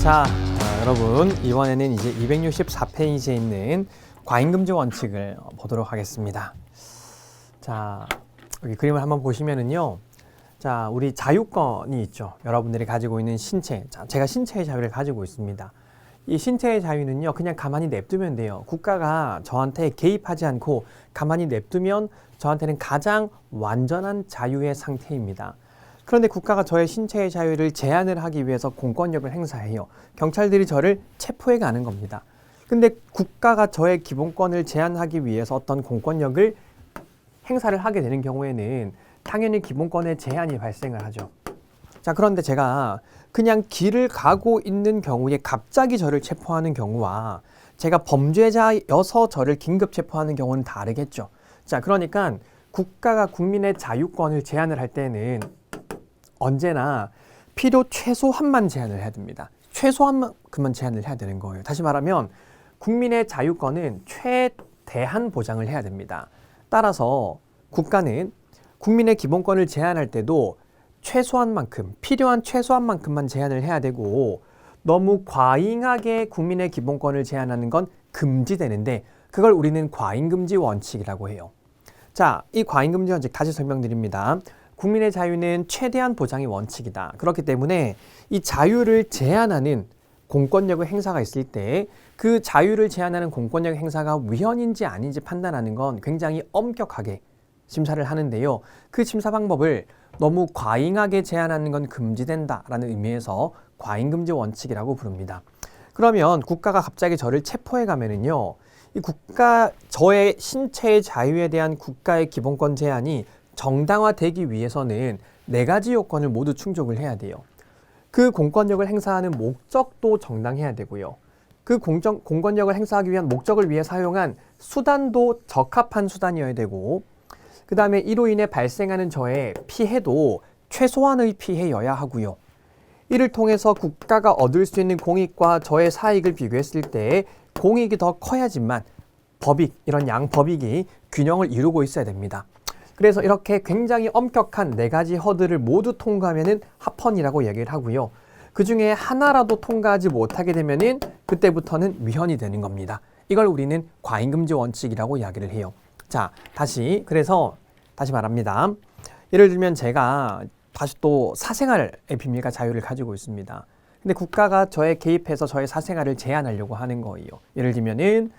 자, 여러분 이번에는 이제 264페이지에 있는 과잉금지 원칙을 보도록 하겠습니다. 자, 여기 그림을 한번 보시면은요. 자, 우리 자유권이 있죠. 여러분들이 가지고 있는 신체. 자, 제가 신체의 자유를 가지고 있습니다. 이 신체의 자유는요, 그냥 가만히 냅두면 돼요. 국가가 저한테 개입하지 않고 가만히 냅두면 저한테는 가장 완전한 자유의 상태입니다. 그런데 국가가 저의 신체의 자유를 제한을 하기 위해서 공권력을 행사해요. 경찰들이 저를 체포해 가는 겁니다. 근데 국가가 저의 기본권을 제한하기 위해서 어떤 공권력을 행사를 하게 되는 경우에는 당연히 기본권의 제한이 발생을 하죠. 자, 그런데 제가 그냥 길을 가고 있는 경우에 갑자기 저를 체포하는 경우와 제가 범죄자여서 저를 긴급 체포하는 경우는 다르겠죠. 자, 그러니까 국가가 국민의 자유권을 제한을 할 때는 언제나 필요 최소한만 제한을 해야 됩니다. 최소한만큼만 제한을 해야 되는 거예요. 다시 말하면 국민의 자유권은 최대한 보장을 해야 됩니다. 따라서 국가는 국민의 기본권을 제한할 때도 최소한 만큼, 필요한 최소한 만큼만 제한을 해야 되고 너무 과잉하게 국민의 기본권을 제한하는 건 금지되는데 그걸 우리는 과잉금지 원칙이라고 해요. 자, 이 과잉금지 원칙 다시 설명드립니다. 국민의 자유는 최대한 보장의 원칙이다. 그렇기 때문에 이 자유를 제한하는 공권력의 행사가 있을 때 그 자유를 제한하는 공권력 행사가 위헌인지 아닌지 판단하는 건 굉장히 엄격하게 심사를 하는데요. 그 심사 방법을 너무 과잉하게 제한하는 건 금지된다라는 의미에서 과잉금지 원칙이라고 부릅니다. 그러면 국가가 갑자기 저를 체포해 가면은요. 이 저의 신체의 자유에 대한 국가의 기본권 제한이 정당화되기 위해서는 4가지 요건을 모두 충족을 해야 돼요. 그 공권력을 행사하는 목적도 정당해야 되고요. 그 공권력을 행사하기 위한 목적을 위해 사용한 수단도 적합한 수단이어야 되고 그 다음에 이로 인해 발생하는 저의 피해도 최소한의 피해여야 하고요. 이를 통해서 국가가 얻을 수 있는 공익과 저의 사익을 비교했을 때 공익이 더 커야지만 이런 양법익이 균형을 이루고 있어야 됩니다. 그래서 이렇게 굉장히 엄격한 4가지 허들을 모두 통과하면은 합헌이라고 얘기를 하고요. 그 중에 하나라도 통과하지 못하게 되면은 그때부터는 위헌이 되는 겁니다. 이걸 우리는 과잉금지 원칙이라고 이야기를 해요. 자, 다시 말합니다. 예를 들면 제가 다시 또 사생활의 비밀과 자유를 가지고 있습니다. 근데 국가가 저에 개입해서 저의 사생활을 제한하려고 하는 거예요. 예를 들면은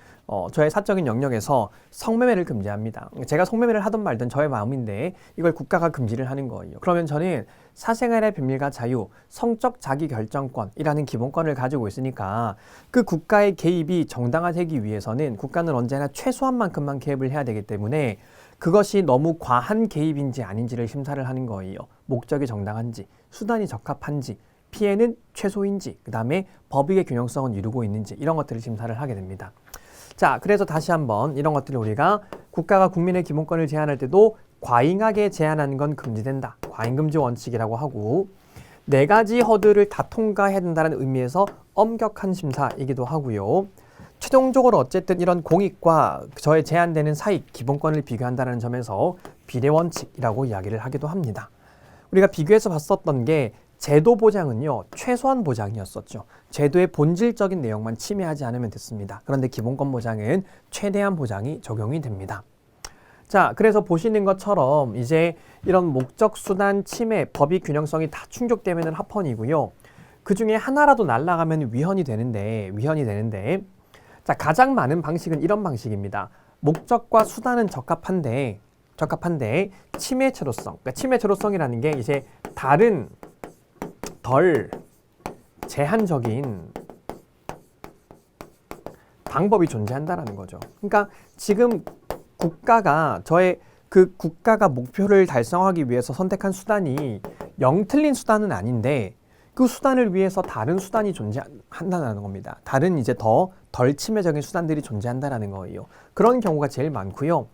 저의 사적인 영역에서 성매매를 금지합니다. 제가 성매매를 하든 말든 저의 마음인데 이걸 국가가 금지를 하는 거예요. 그러면 저는 사생활의 비밀과 자유, 성적 자기결정권이라는 기본권을 가지고 있으니까 그 국가의 개입이 정당화되기 위해서는 국가는 언제나 최소한만큼만 개입을 해야 되기 때문에 그것이 너무 과한 개입인지 아닌지를 심사를 하는 거예요. 목적이 정당한지, 수단이 적합한지, 피해는 최소인지, 그 다음에 법익의 균형성은 이루고 있는지 이런 것들을 심사를 하게 됩니다. 자, 그래서 다시 한번 이런 것들을 우리가 국가가 국민의 기본권을 제한할 때도 과잉하게 제한하는 건 금지된다. 과잉금지 원칙이라고 하고 4가지 허들을 다 통과해야 된다는 의미에서 엄격한 심사이기도 하고요. 최종적으로 어쨌든 이런 공익과 저의 제한되는 사익, 기본권을 비교한다는 점에서 비례원칙이라고 이야기를 하기도 합니다. 우리가 비교해서 봤었던 게 제도 보장은요, 최소한 보장이었었죠. 제도의 본질적인 내용만 침해하지 않으면 됐습니다. 그런데 기본권 보장은 최대한 보장이 적용이 됩니다. 자, 그래서 보시는 것처럼 이제 이런 목적, 수단, 침해, 법익 균형성이 다 충족되면 합헌이고요. 그 중에 하나라도 날아가면 위헌이 되는데, 자, 가장 많은 방식은 이런 방식입니다. 목적과 수단은 적합한데 침해 최소성. 그러니까 침해 최소성이라는 게 이제 다른 덜 제한적인 방법이 존재한다라는 거죠. 그러니까 지금 국가가 국가가 목표를 달성하기 위해서 선택한 수단이 영 틀린 수단은 아닌데 그 수단을 위해서 다른 수단이 존재한다는 겁니다. 다른 이제 덜 침해적인 수단들이 존재한다는 거예요. 그런 경우가 제일 많고요.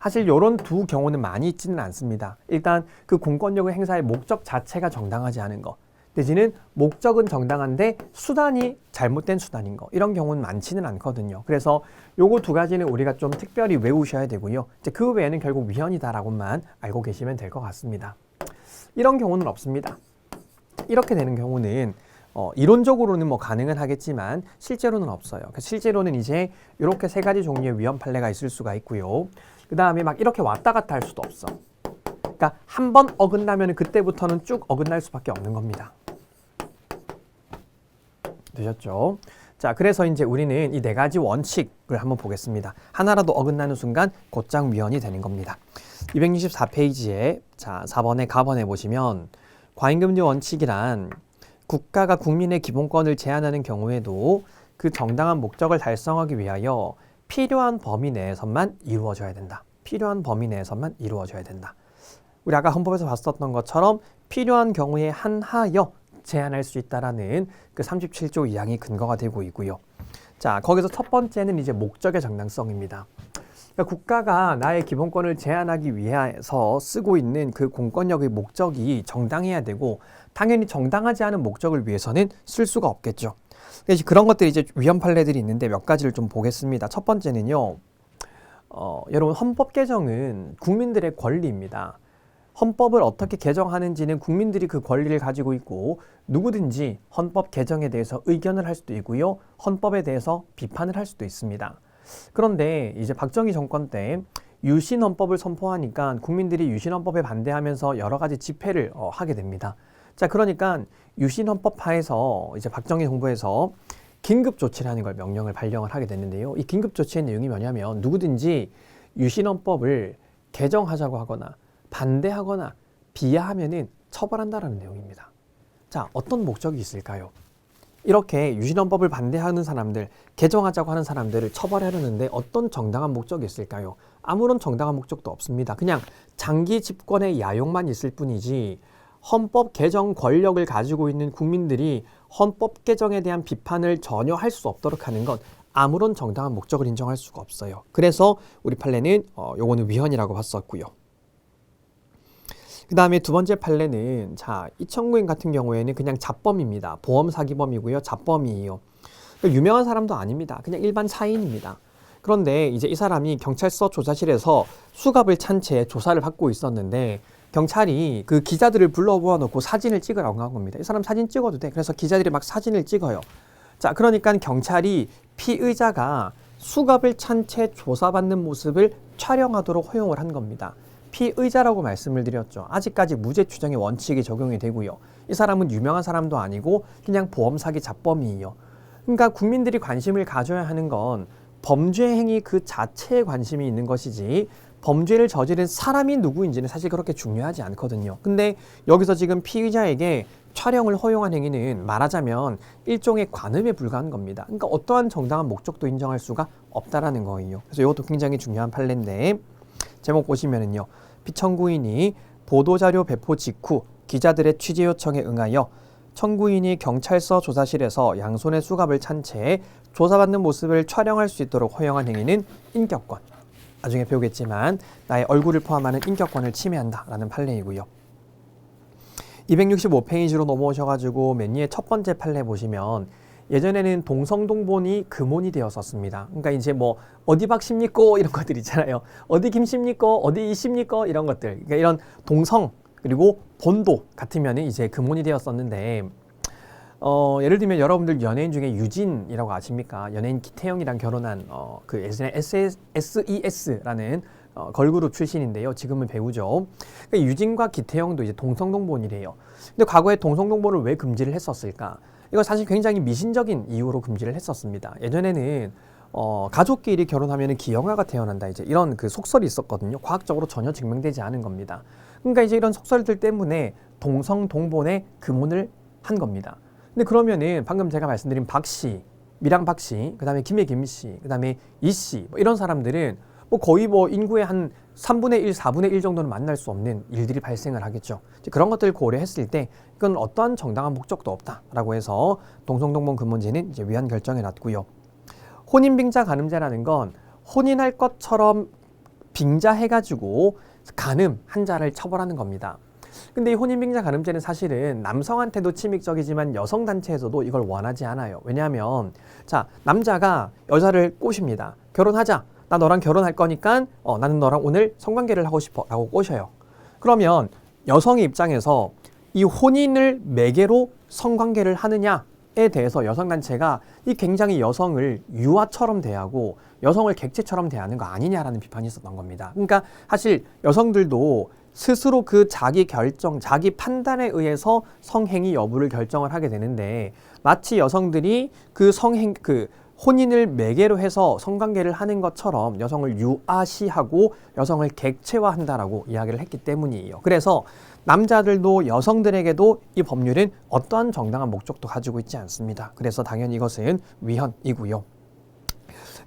사실 이런 두 경우는 많이 있지는 않습니다. 일단 그 공권력을 행사의 목적 자체가 정당하지 않은 거. 내지는 목적은 정당한데 수단이 잘못된 수단인 거. 이런 경우는 많지는 않거든요. 그래서 요거 2가지는 우리가 좀 특별히 외우셔야 되고요. 이제 그 외에는 결국 위헌이다라고만 알고 계시면 될 것 같습니다. 이런 경우는 없습니다. 이렇게 되는 경우는 이론적으로는 뭐 가능은 하겠지만 실제로는 없어요. 실제로는 이제 이렇게 세 가지 종류의 위헌 판례가 있을 수가 있고요. 그 다음에 막 이렇게 왔다 갔다 할 수도 없어. 그러니까 한 번 어긋나면 그때부터는 쭉 어긋날 수밖에 없는 겁니다. 되셨죠? 자, 그래서 이제 우리는 이 네 가지 원칙을 한번 보겠습니다. 하나라도 어긋나는 순간 곧장 위헌이 되는 겁니다. 264페이지에 자 4번에 가번에 보시면 과잉금리 원칙이란 국가가 국민의 기본권을 제한하는 경우에도 그 정당한 목적을 달성하기 위하여 필요한 범위 내에서만 이루어져야 된다. 필요한 범위 내에서만 이루어져야 된다. 우리 아까 헌법에서 봤었던 것처럼 필요한 경우에 한하여 제한할 수 있다라는 그 37조 2항이 근거가 되고 있고요. 자, 거기서 첫 번째는 이제 목적의 정당성입니다. 그러니까 국가가 나의 기본권을 제한하기 위해서 쓰고 있는 그 공권력의 목적이 정당해야 되고 당연히 정당하지 않은 목적을 위해서는 쓸 수가 없겠죠. 그래서 그런 것들이 이제 위헌 판례들이 있는데 몇 가지를 좀 보겠습니다. 첫 번째는요. 여러분 헌법 개정은 국민들의 권리입니다. 헌법을 어떻게 개정하는지는 국민들이 그 권리를 가지고 있고 누구든지 헌법 개정에 대해서 의견을 할 수도 있고요. 헌법에 대해서 비판을 할 수도 있습니다. 그런데 이제 박정희 정권 때 유신헌법을 선포하니까 국민들이 유신헌법에 반대하면서 여러 가지 집회를 하게 됩니다. 자, 그러니까 유신헌법 하에서 이제 박정희 정부에서 긴급조치라는 걸 명령을 발령을 하게 됐는데요. 이 긴급조치의 내용이 뭐냐면 누구든지 유신헌법을 개정하자고 하거나 반대하거나 비하하면은 처벌한다라는 내용입니다. 자, 어떤 목적이 있을까요? 이렇게 유신헌법을 반대하는 사람들, 개정하자고 하는 사람들을 처벌하려는데 어떤 정당한 목적이 있을까요? 아무런 정당한 목적도 없습니다. 그냥 장기 집권의 야욕만 있을 뿐이지 헌법 개정 권력을 가지고 있는 국민들이 헌법 개정에 대한 비판을 전혀 할 수 없도록 하는 건 아무런 정당한 목적을 인정할 수가 없어요. 그래서 우리 판례는 요거는 위헌이라고 봤었고요. 그 다음에 두 번째 판례는 자 이청구인 같은 경우에는 그냥 잡범입니다. 보험 사기범이고요. 잡범이에요. 유명한 사람도 아닙니다. 그냥 일반 사인입니다. 그런데 이제 이 사람이 경찰서 조사실에서 수갑을 찬 채 조사를 받고 있었는데 경찰이 그 기자들을 불러 모아놓고 사진을 찍으라고 한 겁니다. 이 사람 사진 찍어도 돼. 그래서 기자들이 막 사진을 찍어요. 자, 그러니까 경찰이 피의자가 수갑을 찬 채 조사받는 모습을 촬영하도록 허용을 한 겁니다. 피의자라고 말씀을 드렸죠. 아직까지 무죄 추정의 원칙이 적용이 되고요. 이 사람은 유명한 사람도 아니고 그냥 보험 사기 잡범이에요. 그러니까 국민들이 관심을 가져야 하는 건 범죄 행위 그 자체에 관심이 있는 것이지 범죄를 저지른 사람이 누구인지는 사실 그렇게 중요하지 않거든요. 근데 여기서 지금 피의자에게 촬영을 허용한 행위는 말하자면 일종의 관음에 불과한 겁니다. 그러니까 어떠한 정당한 목적도 인정할 수가 없다라는 거예요. 그래서 이것도 굉장히 중요한 판례인데 제목 보시면은요. 피청구인이 보도자료 배포 직후 기자들의 취재 요청에 응하여 청구인이 경찰서 조사실에서 양손에 수갑을 찬 채 조사받는 모습을 촬영할 수 있도록 허용한 행위는 인격권. 나중에 배우겠지만 나의 얼굴을 포함하는 인격권을 침해한다라는 판례이고요. 265페이지로 넘어오셔가지고 맨 위에 첫 번째 판례 보시면 예전에는 동성동본이 금혼이 되었었습니다. 그러니까 이제 뭐 어디 박십니까 이런 것들 있잖아요. 어디 김십니까 어디 이십니까 이런 것들. 그러니까 이런 동성 그리고 본도 같으면 이제 금혼이 되었었는데 예를 들면 여러분들 연예인 중에 유진이라고 아십니까? 연예인 기태형이랑 결혼한 그 예전에 SES라는 걸그룹 출신인데요. 지금은 배우죠. 그러니까 유진과 기태형도 이제 동성동본이래요. 근데 과거에 동성동본을 왜 금지를 했었을까? 이거 사실 굉장히 미신적인 이유로 금지를 했었습니다. 예전에는 가족끼리 결혼하면 기형아가 태어난다 이제 이런 그 속설이 있었거든요. 과학적으로 전혀 증명되지 않은 겁니다. 그러니까 이제 이런 속설들 때문에 동성동본에 금혼을 한 겁니다. 근데 그러면은 방금 제가 말씀드린 박씨, 미랑 박씨, 그 다음에 김해 김씨, 그 다음에 이씨 뭐 이런 사람들은 뭐 거의 뭐 인구의 한 3분의 1, 4분의 1 정도는 만날 수 없는 일들이 발생을 하겠죠. 그런 것들을 고려했을 때 이건 어떠한 정당한 목적도 없다라고 해서 동성동본 금혼제는 이제 위헌 결정해 놨고요. 혼인빙자 간음죄라는 건 혼인할 것처럼 빙자해가지고 간음 한 자를 처벌하는 겁니다. 근데 이 혼인빙자 간음죄는 사실은 남성한테도 침입적이지만 여성 단체에서도 이걸 원하지 않아요. 왜냐하면 자 남자가 여자를 꼬십니다. 결혼하자. 나 너랑 결혼할 거니까 나는 너랑 오늘 성관계를 하고 싶어 라고 꼬셔요. 그러면 여성의 입장에서 이 혼인을 매개로 성관계를 하느냐에 대해서 여성단체가 이 굉장히 여성을 유아처럼 대하고 여성을 객체처럼 대하는 거 아니냐라는 비판이 있었던 겁니다. 그러니까 사실 여성들도 스스로 그 자기 결정, 자기 판단에 의해서 성행위 여부를 결정을 하게 되는데 마치 여성들이 그 혼인을 매개로 해서 성관계를 하는 것처럼 여성을 유아시하고 여성을 객체화한다라고 이야기를 했기 때문이에요. 그래서 남자들도 여성들에게도 이 법률은 어떠한 정당한 목적도 가지고 있지 않습니다. 그래서 당연히 이것은 위헌이고요.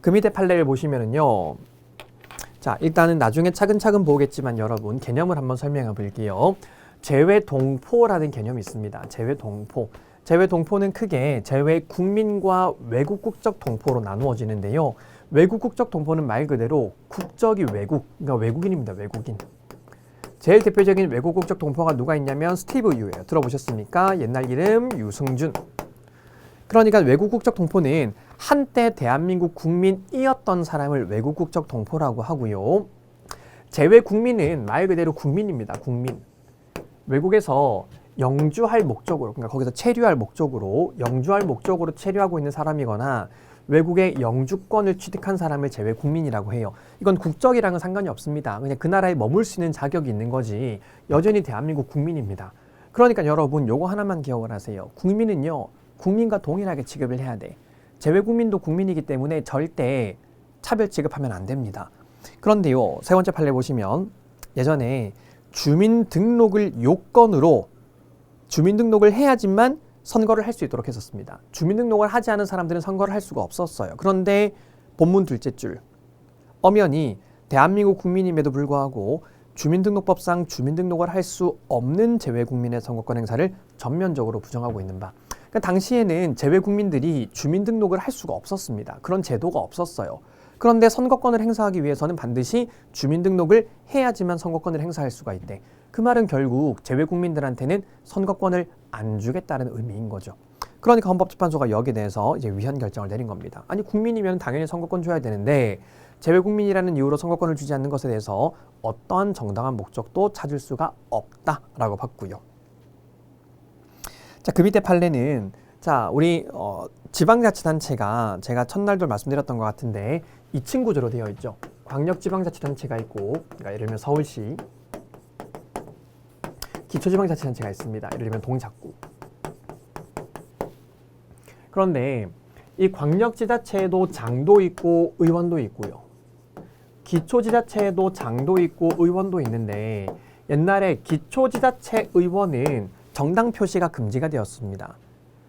그 밑에 판례를 보시면은요. 자, 일단은 나중에 차근차근 보겠지만 여러분 개념을 한번 설명해 볼게요. 재외동포라는 개념이 있습니다. 재외동포. 재외동포는 크게 재외국민과 외국 국적 동포로 나누어지는데요. 외국 국적 동포는 말 그대로 국적이 외국, 그러니까 외국인입니다. 외국인. 제일 대표적인 외국 국적 동포가 누가 있냐면 스티브 유예요. 들어보셨습니까? 옛날 이름 유승준. 그러니까 외국 국적 동포는 한때 대한민국 국민이었던 사람을 외국 국적 동포라고 하고요. 재외 국민은 말 그대로 국민입니다. 국민. 외국에서 영주할 목적으로, 그러니까 거기서 체류할 목적으로, 영주할 목적으로 체류하고 있는 사람이거나 외국의 영주권을 취득한 사람을 재외 국민이라고 해요. 이건 국적이랑은 상관이 없습니다. 그냥 그 나라에 머물 수 있는 자격이 있는 거지 여전히 대한민국 국민입니다. 그러니까 여러분 요거 하나만 기억을 하세요. 국민은요. 국민과 동일하게 취급을 해야 돼. 재외국민도 국민이기 때문에 절대 차별 취급하면 안 됩니다. 그런데요. 세 번째 판례 보시면 예전에 주민등록을 요건으로 주민등록을 해야지만 선거를 할 수 있도록 했었습니다. 주민등록을 하지 않은 사람들은 선거를 할 수가 없었어요. 그런데 본문 둘째 줄 엄연히 대한민국 국민임에도 불구하고 주민등록법상 주민등록을 할 수 없는 재외국민의 선거권 행사를 전면적으로 부정하고 있는 바. 그러니까 당시에는 재외국민들이 주민등록을 할 수가 없었습니다. 그런 제도가 없었어요. 그런데 선거권을 행사하기 위해서는 반드시 주민등록을 해야지만 선거권을 행사할 수가 있대. 그 말은 결국 재외국민들한테는 선거권을 안 주겠다는 의미인 거죠. 그러니까 헌법재판소가 여기에 대해서 이제 위헌 결정을 내린 겁니다. 아니 국민이면 당연히 선거권 줘야 되는데 재외국민이라는 이유로 선거권을 주지 않는 것에 대해서 어떠한 정당한 목적도 찾을 수가 없다라고 봤고요. 자, 그 밑에 판례는 자 우리 지방자치단체가 제가 첫날도 말씀드렸던 것 같은데 2층 구조로 되어 있죠. 광역지방자치단체가 있고 그러니까 예를 들면 서울시 기초지방자치단체가 있습니다. 예를 들면 동작구. 그런데 이 광역지자체에도 장도 있고 의원도 있고요. 기초지자체에도 장도 있고 의원도 있는데 옛날에 기초지자체 의원은 정당 표시가 금지가 되었습니다.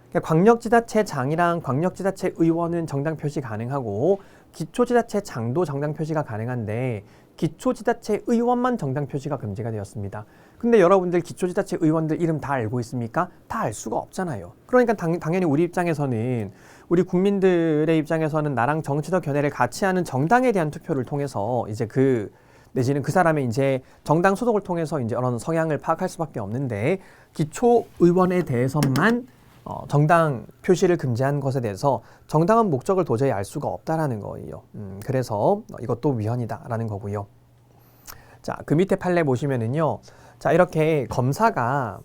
그러니까 광역지자체 장이랑 광역지자체 의원은 정당 표시 가능하고 기초지자체 장도 정당 표시가 가능한데 기초지자체 의원만 정당 표시가 금지가 되었습니다. 근데 여러분들 기초지자체 의원들 이름 다 알고 있습니까? 다 알 수가 없잖아요. 그러니까 당연히 우리 입장에서는 우리 국민들의 입장에서는 나랑 정치적 견해를 같이 하는 정당에 대한 투표를 통해서 이제 내지는 그 사람의 이제 정당 소속을 통해서 이제 이런 성향을 파악할 수밖에 없는데 기초 의원에 대해서만 정당 표시를 금지한 것에 대해서 정당한 목적을 도저히 알 수가 없다라는 거예요. 그래서 이것도 위헌이다라는 거고요. 자, 그 밑에 판례 보시면은요. 자, 이렇게 검사가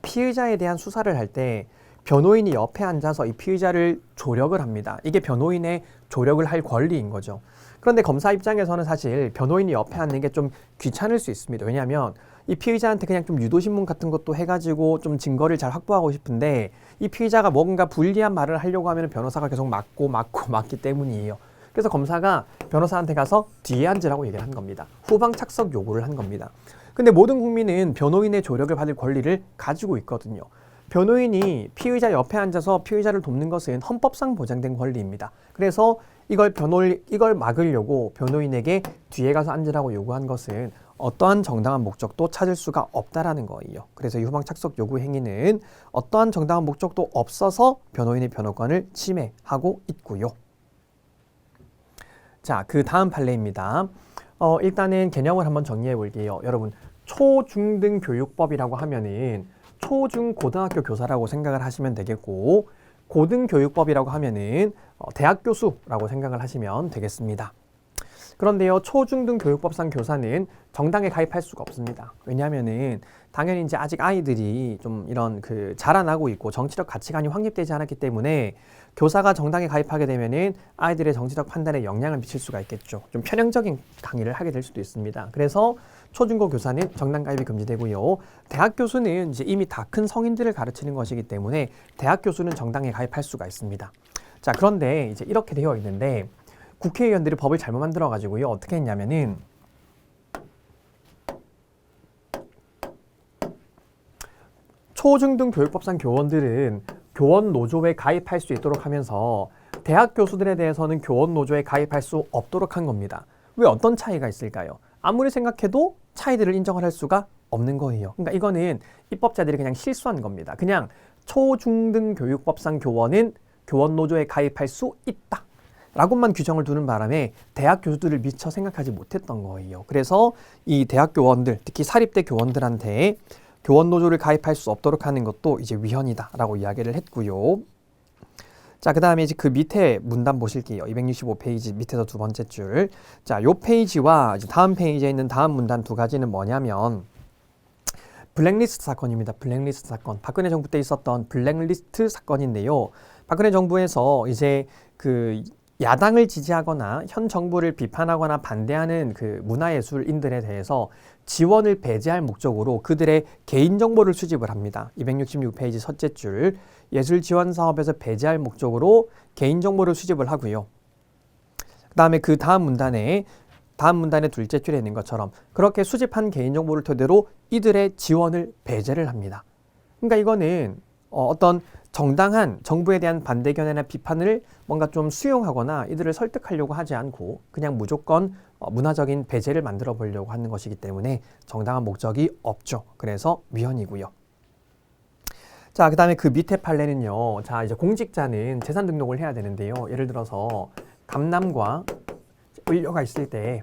피의자에 대한 수사를 할 때 변호인이 옆에 앉아서 이 피의자를 조력을 합니다. 이게 변호인의 조력을 할 권리인 거죠. 그런데 검사 입장에서는 사실 변호인이 옆에 앉는 게 좀 귀찮을 수 있습니다. 왜냐하면 이 피의자한테 그냥 좀 유도신문 같은 것도 해가지고 좀 증거를 잘 확보하고 싶은데 이 피의자가 뭔가 불리한 말을 하려고 하면 변호사가 계속 막기 때문이에요. 그래서 검사가 변호사한테 가서 뒤에 앉으라고 얘기를 한 겁니다. 후방 착석 요구를 한 겁니다. 근데 모든 국민은 변호인의 조력을 받을 권리를 가지고 있거든요. 변호인이 피의자 옆에 앉아서 피의자를 돕는 것은 헌법상 보장된 권리입니다. 그래서 이걸 막으려고 변호인에게 뒤에 가서 앉으라고 요구한 것은 어떠한 정당한 목적도 찾을 수가 없다라는 거예요. 그래서 이 후방 착석 요구 행위는 어떠한 정당한 목적도 없어서 변호인의 변호권을 침해하고 있고요. 자, 그 다음 판례입니다. 일단은 개념을 한번 정리해 볼게요. 여러분, 초중등교육법이라고 하면은 초중고등학교 교사라고 생각을 하시면 되겠고 고등교육법이라고 하면은 대학 교수라고 생각을 하시면 되겠습니다. 그런데요, 초중등 교육법상 교사는 정당에 가입할 수가 없습니다. 왜냐하면은 당연히 이제 아직 아이들이 좀 이런 자라나고 있고 정치적 가치관이 확립되지 않았기 때문에 교사가 정당에 가입하게 되면은 아이들의 정치적 판단에 영향을 미칠 수가 있겠죠. 좀 편향적인 강의를 하게 될 수도 있습니다. 그래서 초중고 교사는 정당 가입이 금지되고요. 대학 교수는 이제 이미 다 큰 성인들을 가르치는 것이기 때문에 대학 교수는 정당에 가입할 수가 있습니다. 자, 그런데 이제 이렇게 되어 있는데 국회의원들이 법을 잘못 만들어 가지고요. 어떻게 했냐면은 초중등 교육법상 교원들은 교원 노조에 가입할 수 있도록 하면서 대학 교수들에 대해서는 교원 노조에 가입할 수 없도록 한 겁니다. 왜 어떤 차이가 있을까요? 아무리 생각해도 차이들을 인정을 할 수가 없는 거예요. 그러니까 이거는 입법자들이 그냥 실수한 겁니다. 그냥 초중등 교육법상 교원은 교원 노조에 가입할 수 있다 라고만 규정을 두는 바람에 대학 교수들을 미처 생각하지 못했던 거예요. 그래서 이 대학 교원들, 특히 사립대 교원들한테 교원 노조를 가입할 수 없도록 하는 것도 이제 위헌이다 라고 이야기를 했고요. 자, 그 다음에 이제 그 밑에 문단 보실게요. 265페이지 밑에서 두 번째 줄. 자, 요 페이지와 이제 다음 페이지에 있는 다음 문단 두 가지는 뭐냐면 블랙리스트 사건입니다. 블랙리스트 사건. 박근혜 정부 때 있었던 블랙리스트 사건인데요. 박근혜 정부에서 이제 야당을 지지하거나 현 정부를 비판하거나 반대하는 문화예술인들에 대해서 지원을 배제할 목적으로 그들의 개인정보를 수집을 합니다. 266페이지 첫째 줄. 예술 지원 사업에서 배제할 목적으로 개인정보를 수집을 하고요. 그 다음에 그 다음 문단의 둘째 줄에 있는 것처럼 그렇게 수집한 개인정보를 토대로 이들의 지원을 배제를 합니다. 그러니까 이거는 어떤 정당한 정부에 대한 반대 견해나 비판을 뭔가 좀 수용하거나 이들을 설득하려고 하지 않고 그냥 무조건 문화적인 배제를 만들어 보려고 하는 것이기 때문에 정당한 목적이 없죠. 그래서 위헌이고요. 자, 그 다음에 그 밑에 판례는요. 자, 이제 공직자는 재산 등록을 해야 되는데요. 예를 들어서 감남과 을료가 있을 때,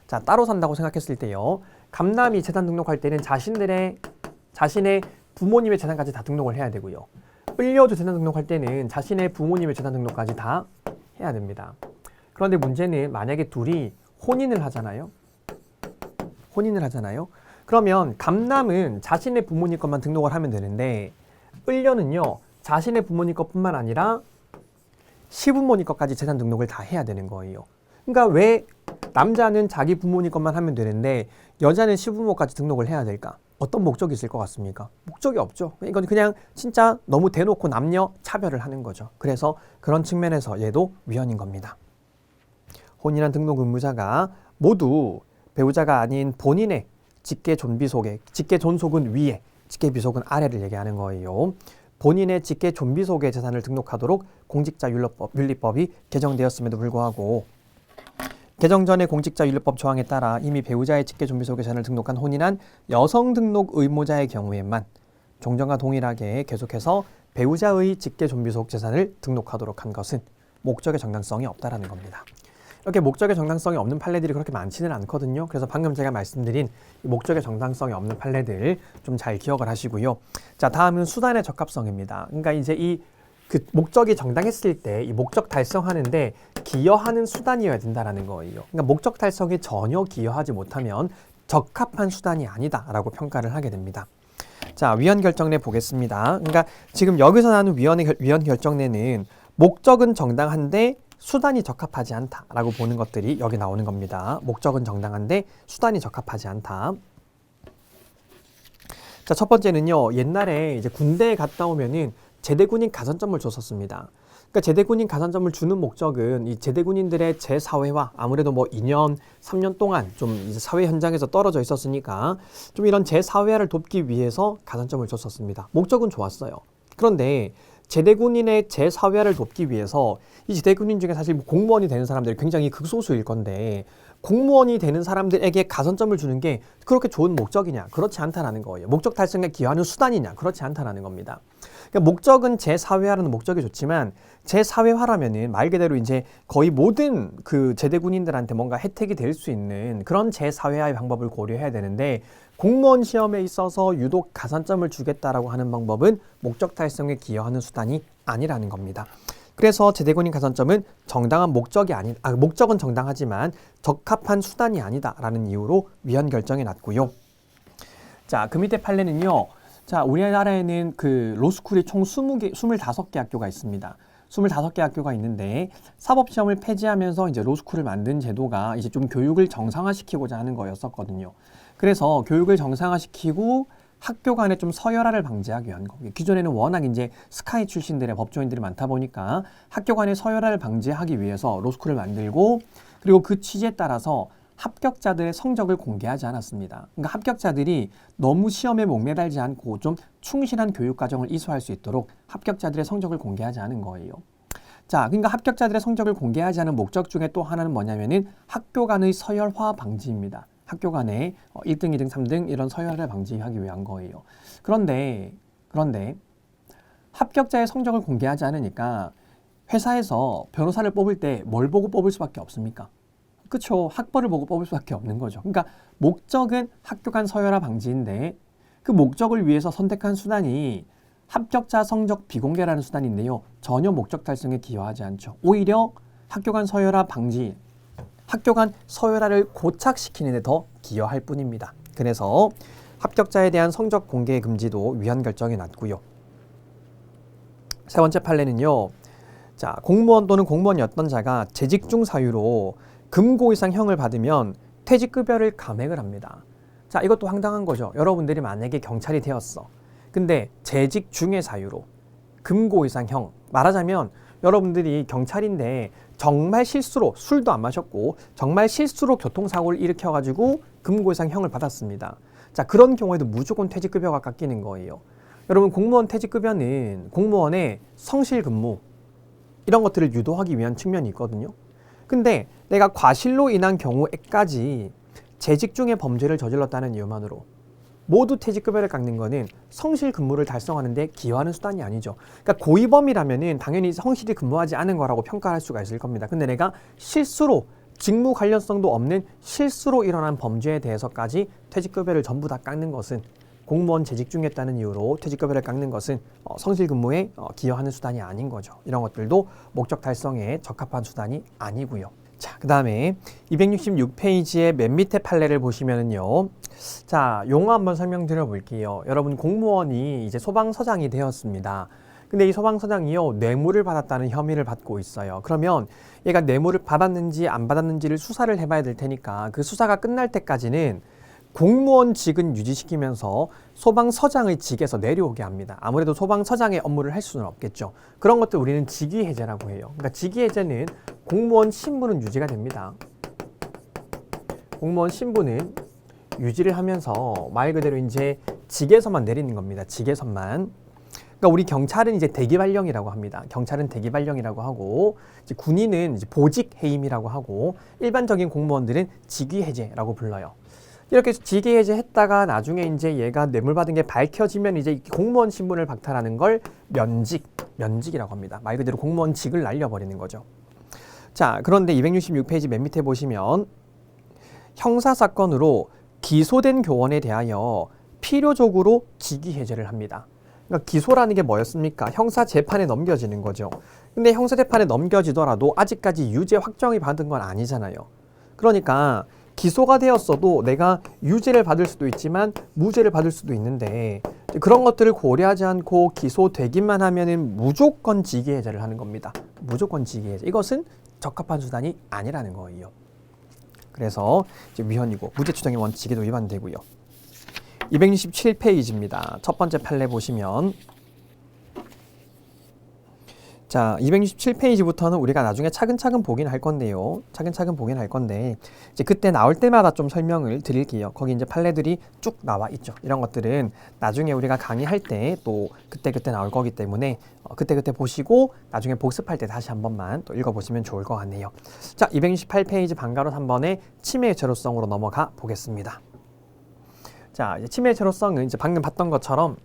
자, 따로 산다고 생각했을 때요. 감남이 재산 등록할 때는 자신의 부모님의 재산까지 다 등록을 해야 되고요. 을료도 재산 등록할 때는 자신의 부모님의 재산 등록까지 다 해야 됩니다. 그런데 문제는 만약에 둘이 혼인을 하잖아요. 그러면 감남은 자신의 부모님 것만 등록을 하면 되는데 을료는요. 자신의 부모님 것뿐만 아니라 시부모님 것까지 재산 등록을 다 해야 되는 거예요. 그러니까 왜 남자는 자기 부모님 것만 하면 되는데 여자는 시부모까지 등록을 해야 될까? 어떤 목적이 있을 것 같습니까? 목적이 없죠. 이건 그냥 진짜 너무 대놓고 남녀 차별을 하는 거죠. 그래서 그런 측면에서 얘도 위헌인 겁니다. 혼인한 등록 의무자가 모두 배우자가 아닌 본인의 직계 존속은 위에, 직계 비속은 아래를 얘기하는 거예요. 본인의 직계 존비 속의 재산을 등록하도록 공직자윤리법이 개정되었음에도 불구하고 개정 전의 공직자윤리법 조항에 따라 이미 배우자의 직계 존비 속의 재산을 등록한 혼인한 여성 등록 의무자의 경우에만 종전과 동일하게 계속해서 배우자의 직계 존비 속 재산을 등록하도록 한 것은 목적의 정당성이 없다라는 겁니다. 이렇게 목적의 정당성이 없는 판례들이 그렇게 많지는 않거든요. 그래서 방금 제가 말씀드린 목적의 정당성이 없는 판례들 좀 잘 기억을 하시고요. 자, 다음은 수단의 적합성입니다. 그러니까 이제 목적이 정당했을 때 이 목적 달성하는데 기여하는 수단이어야 된다라는 거예요. 그러니까 목적 달성에 전혀 기여하지 못하면 적합한 수단이 아니다라고 평가를 하게 됩니다. 자, 위헌 결정례 보겠습니다. 그러니까 지금 여기서 나는 위헌 결정례는 목적은 정당한데 수단이 적합하지 않다라고 보는 것들이 여기 나오는 겁니다. 목적은 정당한데 수단이 적합하지 않다. 자, 첫 번째는요. 옛날에 이제 군대에 갔다 오면은 제대군인 가산점을 줬었습니다. 그러니까 제대군인 가산점을 주는 목적은 이 제대군인들의 재사회화, 아무래도 2년, 3년 동안 좀 이제 사회 현장에서 떨어져 있었으니까 좀 이런 재사회화를 돕기 위해서 가산점을 줬었습니다. 목적은 좋았어요. 그런데 제대군인의 재사회화를 돕기 위해서 이 제대군인 중에 사실 공무원이 되는 사람들이 굉장히 극소수일 건데 공무원이 되는 사람들에게 가산점을 주는 게 그렇게 좋은 목적이냐? 그렇지 않다라는 거예요. 목적 달성에 기여하는 수단이냐? 그렇지 않다라는 겁니다. 그러니까 목적은 재사회화라는 목적이 좋지만 재사회화라면은 말 그대로 이제 거의 모든 제대군인들한테 뭔가 혜택이 될 수 있는 그런 재사회화의 방법을 고려해야 되는데 공무원 시험에 있어서 유독 가산점을 주겠다라고 하는 방법은 목적 달성에 기여하는 수단이 아니라는 겁니다. 그래서 제대군인 가산점은 정당한 목적은 정당하지만 적합한 수단이 아니다라는 이유로 위헌 결정이 났고요. 자, 그 밑에 판례는요. 자, 우리나라에는 그 로스쿨이 총 25개 학교가 있습니다. 25개 학교가 있는데 사법시험을 폐지하면서 이제 로스쿨을 만든 제도가 이제 좀 교육을 정상화시키고자 하는 거였었거든요. 그래서 교육을 정상화시키고 학교 간에 좀 서열화를 방지하기 위한 거. 기존에는 워낙 이제 스카이 출신들의 법조인들이 많다 보니까 학교 간의 서열화를 방지하기 위해서 로스쿨을 만들고, 그리고 그 취지에 따라서 합격자들의 성적을 공개하지 않았습니다. 그러니까 합격자들이 너무 시험에 목매달지 않고 좀 충실한 교육 과정을 이수할 수 있도록 합격자들의 성적을 공개하지 않은 거예요. 자, 그러니까 합격자들의 성적을 공개하지 않은 목적 중에 또 하나는 뭐냐면은 학교 간의 서열화 방지입니다. 학교 간에 1등, 2등, 3등 이런 서열을 방지하기 위한 거예요. 그런데 합격자의 성적을 공개하지 않으니까 회사에서 변호사를 뽑을 때 뭘 보고 뽑을 수밖에 없습니까? 그렇죠. 학벌을 보고 뽑을 수밖에 없는 거죠. 그러니까 목적은 학교 간 서열화 방지인데 그 목적을 위해서 선택한 수단이 합격자 성적 비공개라는 수단인데요. 전혀 목적 달성에 기여하지 않죠. 오히려 학교 간 서열화 방지, 학교 간 서열화를 고착시키는 데 더 기여할 뿐입니다. 그래서 합격자에 대한 성적 공개 금지도 위헌 결정이 났고요. 세 번째 판례는요. 자, 공무원 또는 공무원이었던 자가 재직 중 사유로 금고 이상 형을 받으면 퇴직급여를 감액을 합니다. 자, 이것도 황당한 거죠. 여러분들이 만약에 경찰이 되었어. 근데 재직 중의 사유로 금고 이상 형, 말하자면 여러분들이 경찰인데 정말 실수로 술도 안 마셨고 정말 실수로 교통사고를 일으켜가지고 금고 이상 형을 받았습니다. 자, 그런 경우에도 무조건 퇴직급여가 깎이는 거예요. 여러분, 공무원 퇴직급여는 공무원의 성실근무 이런 것들을 유도하기 위한 측면이 있거든요. 근데 내가 과실로 인한 경우에까지 재직 중에 범죄를 저질렀다는 이유만으로 모두 퇴직급여를 깎는 거는 성실 근무를 달성하는 데 기여하는 수단이 아니죠. 그러니까 고의범이라면은 당연히 성실히 근무하지 않은 거라고 평가할 수가 있을 겁니다. 근데 내가 실수로 직무 관련성도 없는 실수로 일어난 범죄에 대해서까지 퇴직급여를 전부 다 깎는 것은, 공무원 재직 중이었다는 이유로 퇴직급여를 깎는 것은 성실 근무에 기여하는 수단이 아닌 거죠. 이런 것들도 목적 달성에 적합한 수단이 아니고요. 자, 그 다음에 266페이지의 맨 밑에 판례를 보시면은요. 자, 용어 한번 설명드려 볼게요. 여러분, 공무원이 이제 소방서장이 되었습니다. 근데 이 소방서장이요, 뇌물을 받았다는 혐의를 받고 있어요. 그러면 얘가 뇌물을 받았는지 안 받았는지를 수사를 해봐야 될 테니까 그 수사가 끝날 때까지는 공무원직은 유지시키면서 소방서장의 직에서 내려오게 합니다. 아무래도 소방서장의 업무를 할 수는 없겠죠. 그런 것들 우리는 직위해제라고 해요. 그러니까 직위해제는 공무원 신분은 유지가 됩니다. 공무원 신분은 유지를 하면서 말 그대로 이제 직에서만 내리는 겁니다. 직에서만. 그러니까 우리 경찰은 이제 대기발령이라고 합니다. 경찰은 대기발령이라고 하고, 이제 군인은 이제 보직해임이라고 하고, 일반적인 공무원들은 직위해제라고 불러요. 이렇게 직위해제했다가 나중에 이제 얘가 뇌물 받은 게 밝혀지면 이제 공무원 신분을 박탈하는 걸 면직이라고 합니다. 말 그대로 공무원직을 날려버리는 거죠. 자, 그런데 266페이지 맨 밑에 보시면 형사사건으로 기소된 교원에 대하여 필요적으로 직위해제를 합니다. 그러니까 기소라는 게 뭐였습니까? 형사재판에 넘겨지는 거죠. 근데 형사재판에 넘겨지더라도 아직까지 유죄 확정이 받은 건 아니잖아요. 그러니까 기소가 되었어도 내가 유죄를 받을 수도 있지만 무죄를 받을 수도 있는데 그런 것들을 고려하지 않고 기소되기만 하면은 무조건 직위해제를 하는 겁니다. 무조건 직위해제. 이것은 적합한 수단이 아니라는 거예요. 그래서 이제 위헌이고 무죄 추정의 원칙에도 위반되고요. 267페이지입니다. 첫 번째 판례 보시면, 자, 267페이지부터는 우리가 나중에 차근차근 보긴 할 건데요. 차근차근 보긴 할 건데, 이제 그때 나올 때마다 좀 설명을 드릴게요. 거기 이제 판례들이 쭉 나와 있죠. 이런 것들은 나중에 우리가 강의할 때 또 그때 나올 거기 때문에 그때 보시고 나중에 복습할 때 다시 한 번만 또 읽어보시면 좋을 것 같네요. 자, 268페이지 방가로 3번에 침해의 제로성으로 넘어가 보겠습니다. 자, 이제 침해의 제로성은 이제 방금 봤던 것처럼,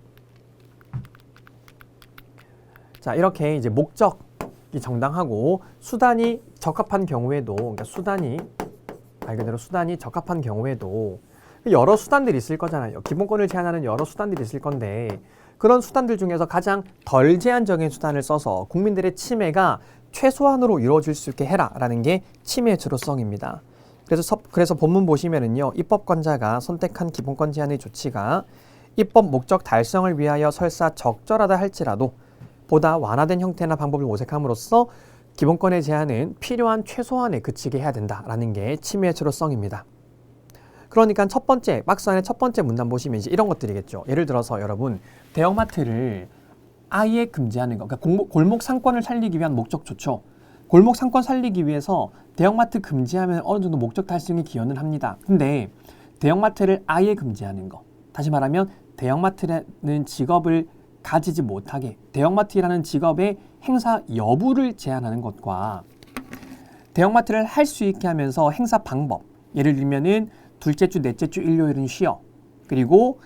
자, 이렇게 이제 목적이 정당하고 수단이 적합한 경우에도, 그러니까 수단이 말 그대로 수단이 적합한 경우에도 여러 수단들이 있을 거잖아요. 기본권을 제한하는 여러 수단들이 있을 건데 그런 수단들 중에서 가장 덜 제한적인 수단을 써서 국민들의 침해가 최소한으로 이루어질 수 있게 해라라는 게 침해의 주로성입니다. 그래서 본문 보시면은요, 입법권자가 선택한 기본권 제한의 조치가 입법 목적 달성을 위하여 설사 적절하다 할지라도 보다 완화된 형태나 방법을 모색함으로써 기본권의 제한은 필요한 최소한에 그치게 해야 된다라는 게 침해의 주로성입니다. 그러니까 첫 번째, 박스 안에 첫 번째 문단 보시면 이제 이런 것들이겠죠. 예를 들어서 여러분, 대형마트를 아예 금지하는 거. 그러니까 골목 상권을 살리기 위한 목적 좋죠. 골목 상권 살리기 위해서 대형마트 금지하면 어느 정도 목적 달성에 기여는 합니다. 근데 대형마트를 아예 금지하는 거. 다시 말하면 대형마트라는 직업을 가지지 못하게, 대형마트라는 직업의 행사 여부를 제한하는 것과 대형마트를 할 수 있게 하면서 행사 방법, 예를 들면은 둘째 주, 넷째 주, 일요일은 쉬어. 그리고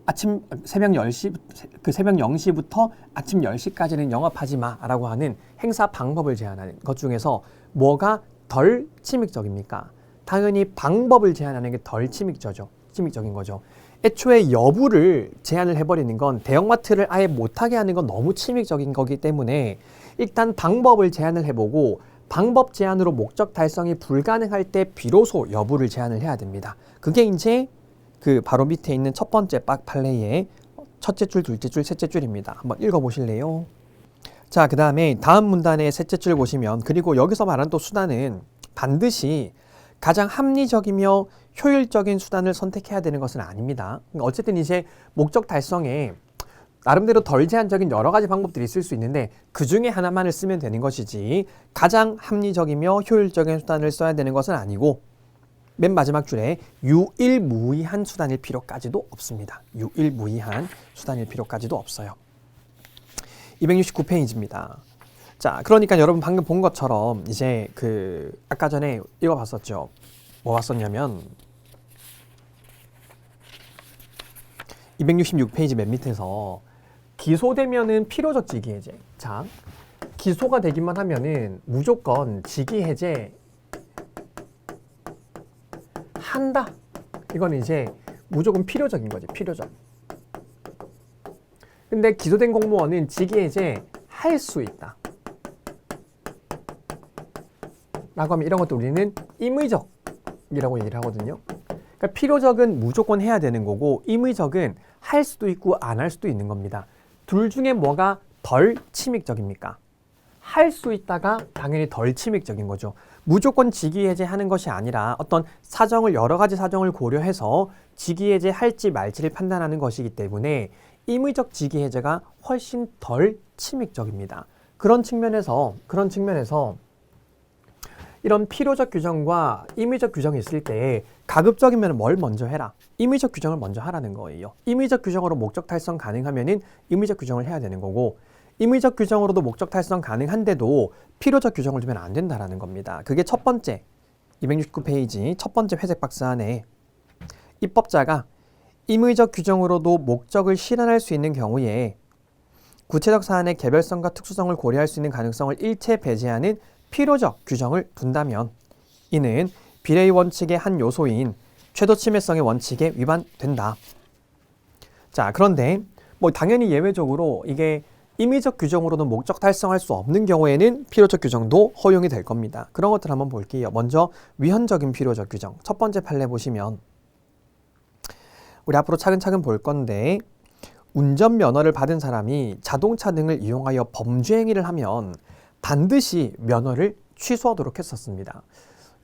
아침 새벽 0시부터 아침 10시까지는 영업하지 마라고 하는 행사 방법을 제한하는 것 중에서 뭐가 덜 침익적입니까? 당연히 방법을 제한하는 게 덜 침익적인 거죠. 애초에 여부를 제한을 해버리는 건 대형마트를 아예 못하게 하는 건 너무 침익적인 거기 때문에 일단 방법을 제한을 해보고 방법 제한으로 목적 달성이 불가능할 때 비로소 여부를 제한을 해야 됩니다. 그게 이제 그 바로 밑에 있는 첫 번째 판례의 첫째 줄, 둘째 줄, 셋째 줄입니다. 한번 읽어보실래요? 자, 그 다음에 다음 문단의 셋째 줄 보시면, 그리고 여기서 말하는 또 수단은 반드시 가장 합리적이며 효율적인 수단을 선택해야 되는 것은 아닙니다. 어쨌든 이제 목적 달성에 나름대로 덜 제한적인 여러 가지 방법들이 있을 수 있는데 그 중에 하나만을 쓰면 되는 것이지 가장 합리적이며 효율적인 수단을 써야 되는 것은 아니고 맨 마지막 줄에 유일무이한 수단일 필요까지도 없습니다. 유일무이한 수단일 필요까지도 없어요. 269페이지입니다. 자, 그러니까 여러분 방금 본 것처럼 이제 아까 전에 이거 봤었죠. 뭐 봤었냐면 266페이지 맨 밑에서 기소되면은 필요적 직위해제. 자, 기소가 되기만 하면은 무조건 직위해제 한다. 이건 이제 무조건 필요적인 거지, 필요적. 근데 기소된 공무원은 직위해제 할 수 있다. 라고 하면 이런 것도 우리는 임의적이라고 얘기를 하거든요. 그러니까 필요적은 무조건 해야 되는 거고 임의적은 할 수도 있고 안 할 수도 있는 겁니다. 둘 중에 뭐가 덜 침익적입니까? 할 수 있다가 당연히 덜 침익적인 거죠. 무조건 직위해제하는 것이 아니라 어떤 여러 가지 사정을 고려해서 직위해제 할지 말지를 판단하는 것이기 때문에 임의적 직위해제가 훨씬 덜 침익적입니다. 그런 측면에서 이런 필요적 규정과 임의적 규정이 있을 때 가급적이면 뭘 먼저 해라? 임의적 규정을 먼저 하라는 거예요. 임의적 규정으로 목적 달성 가능하면은 임의적 규정을 해야 되는 거고 임의적 규정으로도 목적 달성 가능한데도 필요적 규정을 두면 안 된다라는 겁니다. 그게 첫 번째 269페이지 첫 번째 회색 박스 안에 입법자가 임의적 규정으로도 목적을 실현할 수 있는 경우에 구체적 사안의 개별성과 특수성을 고려할 수 있는 가능성을 일체 배제하는 필요적 규정을 둔다면 이는 비례의 원칙의 한 요소인 최도 침해성의 원칙에 위반된다. 자, 그런데 뭐 당연히 예외적으로 이게 임의적 규정으로는 목적 달성할 수 없는 경우에는 필요적 규정도 허용이 될 겁니다. 그런 것들 한번 볼게요. 먼저 위헌적인 필요적 규정. 첫 번째 판례 보시면 우리 앞으로 차근차근 볼 건데 운전면허를 받은 사람이 자동차 등을 이용하여 범죄 행위를 하면 반드시 면허를 취소하도록 했었습니다.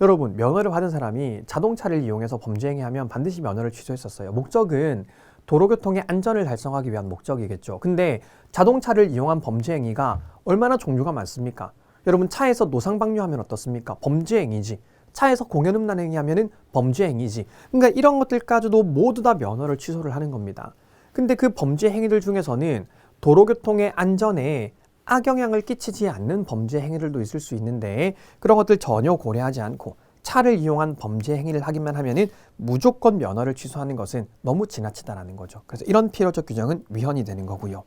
여러분, 면허를 받은 사람이 자동차를 이용해서 범죄 행위하면 반드시 면허를 취소했었어요. 목적은 도로교통의 안전을 달성하기 위한 목적이겠죠. 근데 자동차를 이용한 범죄 행위가 얼마나 종류가 많습니까? 여러분, 차에서 노상방뇨하면 어떻습니까? 범죄 행위지. 차에서 공연음란 행위하면은 범죄 행위지. 그러니까 이런 것들까지도 모두 다 면허를 취소를 하는 겁니다. 근데 그 범죄 행위들 중에서는 도로교통의 안전에 악영향을 끼치지 않는 범죄 행위들도 있을 수 있는데 그런 것들 전혀 고려하지 않고 차를 이용한 범죄 행위를 하기만 하면은 무조건 면허를 취소하는 것은 너무 지나치다라는 거죠. 그래서 이런 필요적 규정은 위헌이 되는 거고요.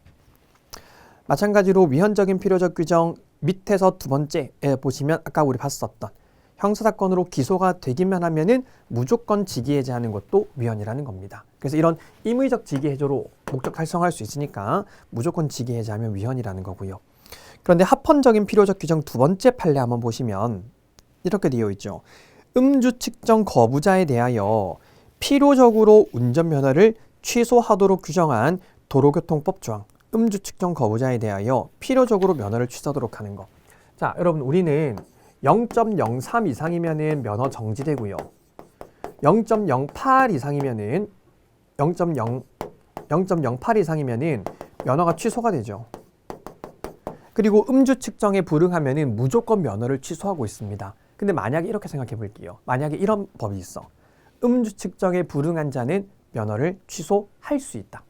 마찬가지로 위헌적인 필요적 규정 밑에서 두 번째에 보시면 아까 우리 봤었던 형사사건으로 기소가 되기만 하면은 무조건 직위해제하는 것도 위헌이라는 겁니다. 그래서 이런 임의적 직위해제로 목적 달성할 수 있으니까 무조건 직위 해제하면 위헌이라는 거고요. 그런데 합헌적인 필요적 규정 두 번째 판례 한번 보시면 이렇게 되어 있죠. 음주 측정 거부자에 대하여 필요적으로 운전면허를 취소하도록 규정한 도로교통법 조항. 음주 측정 거부자에 대하여 필요적으로 면허를 취소하도록 하는 거. 자, 여러분 우리는 0.03 이상이면은 면허 정지되고요. 0.08 이상이면은 0.08 이상이면은 면허가 취소가 되죠. 그리고 음주 측정에 불응하면은 무조건 면허를 취소하고 있습니다. 근데 만약에 이렇게 생각해 볼게요. 만약에 이런 법이 있어. 음주 측정에 불응한 자는 면허를 취소할 수 있다.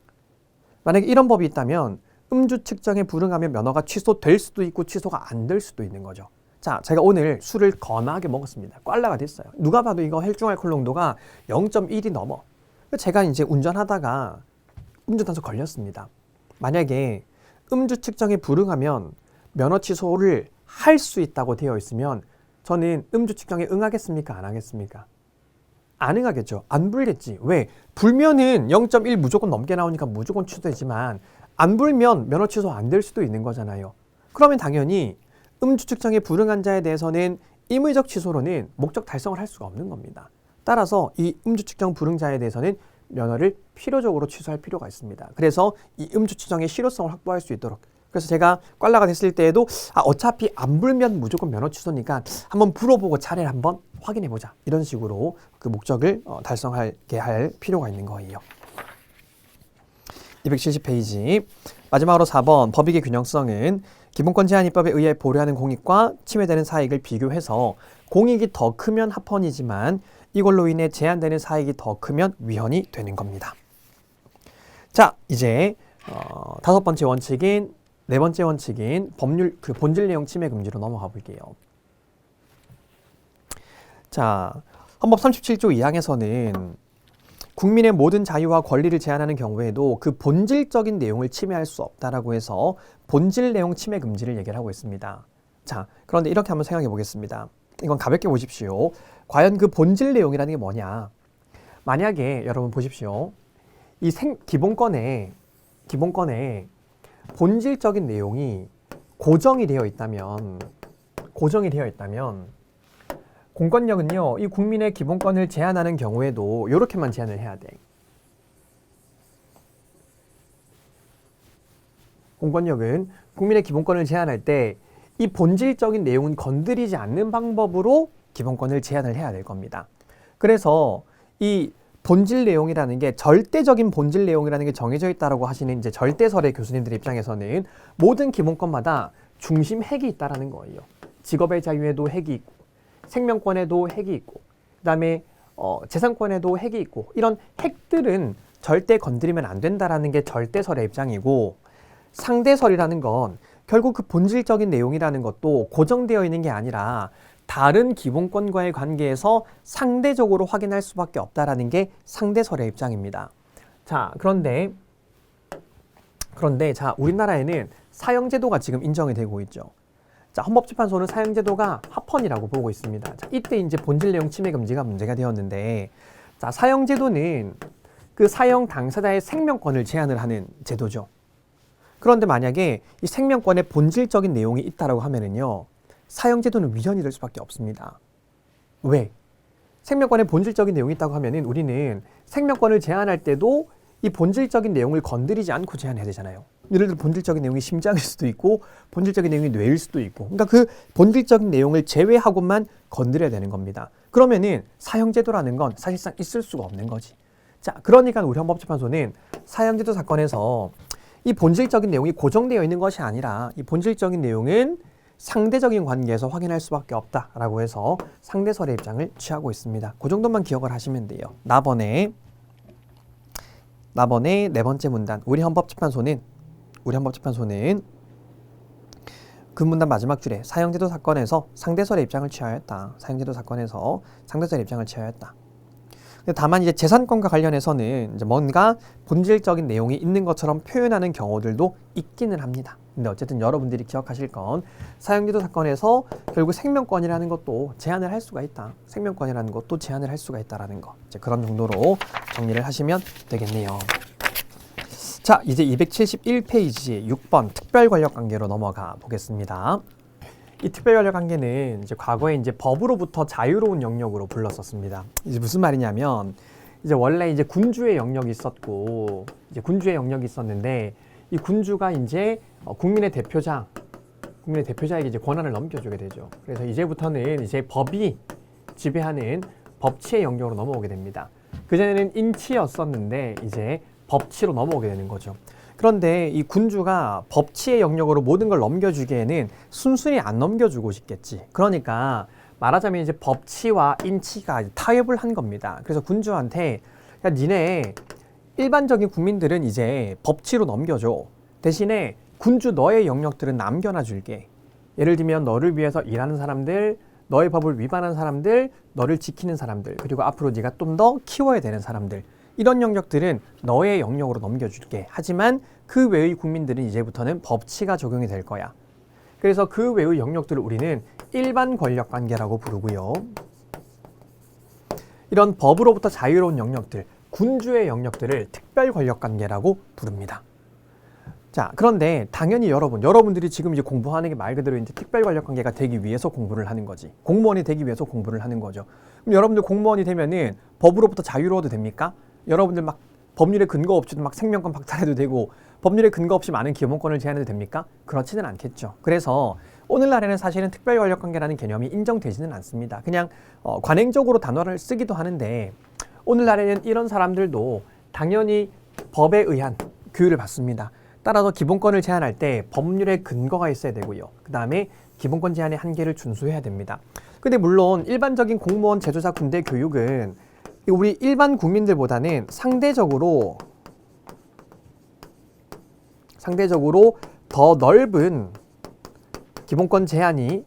만약에 이런 법이 있다면 음주 측정에 불응하면 면허가 취소될 수도 있고 취소가 안 될 수도 있는 거죠. 자, 제가 오늘 술을 거나하게 먹었습니다. 꽐라가 됐어요. 누가 봐도 이거 혈중알코올 농도가 0.1이 넘어. 제가 이제 운전하다가 운전단속 걸렸습니다. 만약에 음주 측정에 불응하면 면허 취소를 할 수 있다고 되어 있으면 저는 음주 측정에 응하겠습니까? 안 하겠습니까? 안 응하겠죠. 안 불겠지. 왜? 불면은 0.1 무조건 넘게 나오니까 무조건 취소되지만 안 불면 면허 취소 안 될 수도 있는 거잖아요. 그러면 당연히 음주 측정에 불응한 자에 대해서는 임의적 취소로는 목적 달성을 할 수가 없는 겁니다. 따라서 이 음주 측정 불응자에 대해서는 면허를 필요적으로 취소할 필요가 있습니다. 그래서 이 음주 측정의 실효성을 확보할 수 있도록. 그래서 제가 꽐라가 됐을 때에도 어차피 안 불면 무조건 면허 취소니까 한번 불어보고 차례를 한번 확인해보자. 이런 식으로 그 목적을 달성하게 할 필요가 있는 거예요. 270페이지 마지막으로 4번 법익의 균형성은 기본권 제한 입법에 의해 보류하는 공익과 침해되는 사익을 비교해서 공익이 더 크면 합헌이지만 이걸로 인해 제한되는 사익이 더 크면 위헌이 되는 겁니다. 자, 이제 5번째 원칙인 4번째 원칙인 법률 그 본질 내용 침해 금지로 넘어가 볼게요. 자, 헌법 37조 2항에서는 국민의 모든 자유와 권리를 제한하는 경우에도 그 본질적인 내용을 침해할 수 없다라고 해서 본질 내용 침해 금지를 얘기를 하고 있습니다. 자, 그런데 이렇게 한번 생각해 보겠습니다. 이건 가볍게 보십시오. 과연 그 본질 내용이라는 게 뭐냐? 만약에 여러분 보십시오. 이 기본권에 본질적인 내용이 고정이 되어 있다면 공권력은요, 이 국민의 기본권을 제한하는 경우에도 이렇게만 제한을 해야 돼. 공권력은 국민의 기본권을 제한할 때 이 본질적인 내용은 건드리지 않는 방법으로 기본권을 제한을 해야 될 겁니다. 그래서 이 본질 내용이라는 게 절대적인 본질 내용이라는 게 정해져 있다라고 하시는 이제 절대설의 교수님들 입장에서는 모든 기본권마다 중심 핵이 있다라는 거예요. 직업의 자유에도 핵이 있고, 생명권에도 핵이 있고, 그다음에 재산권에도 핵이 있고, 이런 핵들은 절대 건드리면 안 된다라는 게 절대설의 입장이고, 상대설이라는 건 결국 그 본질적인 내용이라는 것도 고정되어 있는 게 아니라 다른 기본권과의 관계에서 상대적으로 확인할 수밖에 없다라는 게 상대설의 입장입니다. 자, 그런데 자, 우리나라에는 사형제도가 지금 인정이 되고 있죠. 자, 헌법재판소는 사형제도가 합헌이라고 보고 있습니다. 자, 이때 이제 본질 내용 침해 금지가 문제가 되었는데, 자, 사형제도는 그 사형 당사자의 생명권을 제한을 하는 제도죠. 그런데 만약에 이 생명권의 본질적인 내용이 있다라고 하면은요, 사형제도는 위헌이 될 수밖에 없습니다. 왜? 생명권의 본질적인 내용이 있다고 하면은 우리는 생명권을 제한할 때도 이 본질적인 내용을 건드리지 않고 제한해야 되잖아요. 예를 들어 본질적인 내용이 심장일 수도 있고 본질적인 내용이 뇌일 수도 있고, 그러니까 그 본질적인 내용을 제외하고만 건드려야 되는 겁니다. 그러면은 사형제도라는 건 사실상 있을 수가 없는 거지. 자, 그러니까 우리 헌법재판소는 사형제도 사건에서 이 본질적인 내용이 고정되어 있는 것이 아니라 이 본질적인 내용은 상대적인 관계에서 확인할 수밖에 없다라고 해서 상대설의 입장을 취하고 있습니다. 그 정도만 기억을 하시면 돼요. 나번에 네 번째 문단. 우리 헌법재판소는 그 문단 마지막 줄에 사형제도 사건에서 상대설의 입장을 취하였다. 사형제도 사건에서 상대설의 입장을 취하였다. 다만 이제 재산권과 관련해서는 이제 뭔가 본질적인 내용이 있는 것처럼 표현하는 경우들도 있기는 합니다. 근데 어쨌든 여러분들이 기억하실 건 사형제도 사건에서 결국 생명권이라는 것도 제한을 할 수가 있다. 생명권이라는 것도 제한을 할 수가 있다라는 거. 이제 그런 정도로 정리를 하시면 되겠네요. 자, 이제 271페이지 6번 특별권력관계로 넘어가 보겠습니다. 이 특별권력관계는 이제 과거에 이제 법으로부터 자유로운 영역으로 불렀었습니다. 이제 무슨 말이냐면 이제 원래 이제 군주의 영역이 있었고 이제 군주의 영역이 있었는데 이 군주가 이제 국민의 대표자에게 이제 권한을 넘겨주게 되죠. 그래서 이제부터는 이제 법이 지배하는 법치의 영역으로 넘어오게 됩니다. 그전에는 인치였었는데 이제 법치로 넘어오게 되는 거죠. 그런데 이 군주가 법치의 영역으로 모든 걸 넘겨주기에는 순순히 안 넘겨주고 싶겠지. 그러니까 말하자면 이제 법치와 인치가 타협을 한 겁니다. 그래서 군주한테 야, 니네 일반적인 국민들은 이제 법치로 넘겨줘. 대신에 군주 너의 영역들은 남겨놔 줄게. 예를 들면 너를 위해서 일하는 사람들, 너의 법을 위반한 사람들, 너를 지키는 사람들, 그리고 앞으로 네가 좀 더 키워야 되는 사람들, 이런 영역들은 너의 영역으로 넘겨줄게. 하지만 그 외의 국민들은 이제부터는 법치가 적용이 될 거야. 그래서 그 외의 영역들을 우리는 일반 권력관계라고 부르고요. 이런 법으로부터 자유로운 영역들, 군주의 영역들을 특별 권력관계라고 부릅니다. 자, 그런데 당연히 여러분들이 지금 이제 공부하는 게 말 그대로 이제 특별 권력관계가 되기 위해서 공부를 하는 거지. 공무원이 되기 위해서 공부를 하는 거죠. 그럼 여러분들 공무원이 되면은 법으로부터 자유로워도 됩니까? 여러분들 막 법률에 근거 없이도 막 생명권 박탈해도 되고 법률에 근거 없이 많은 기본권을 제한해도 됩니까? 그렇지는 않겠죠. 그래서 오늘날에는 사실은 특별 권력관계라는 개념이 인정되지는 않습니다. 그냥 관행적으로 단어를 쓰기도 하는데 오늘날에는 이런 사람들도 당연히 법에 의한 교육을 받습니다. 따라서 기본권을 제한할 때 법률에 근거가 있어야 되고요. 그 다음에 기본권 제한의 한계를 준수해야 됩니다. 근데 물론 일반적인 공무원, 제조사, 군대 교육은 우리 일반 국민들보다는 상대적으로 더 넓은 기본권 제한이